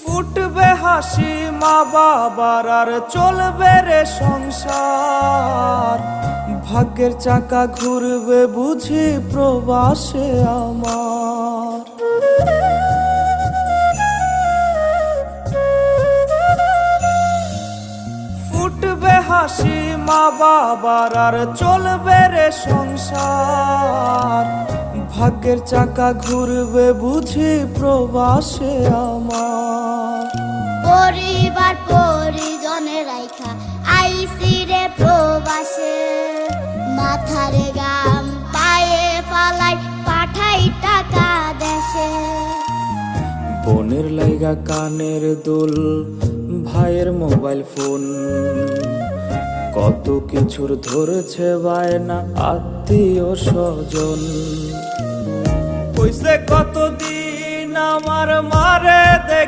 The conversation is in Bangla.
ফুটবে হাসি মা বাবার আর চলবে রে সংসার। ভাগ্যের চাকা ঘুরবে বুঝি প্রবাসে আমার। ফুটবে হাসি মা বাবার আর চলবে রে সংসার। ভাগ্যের চাকা ঘুরবে বুঝি প্রবাসে আমার। পরিবার পরিজনের রাইখা আইসি রে প্রবাসে, মাথারে গাম পায়ে ফালাই পাঠাই টাকা দেশে। বোনের লাইগা কানের দুল, ভাইয়ের মোবাইল ফোন, কত কিছুর ধরেছে বায়না আত্মীয় স্বজন। কইছে কতদিন আমার মারে দেখ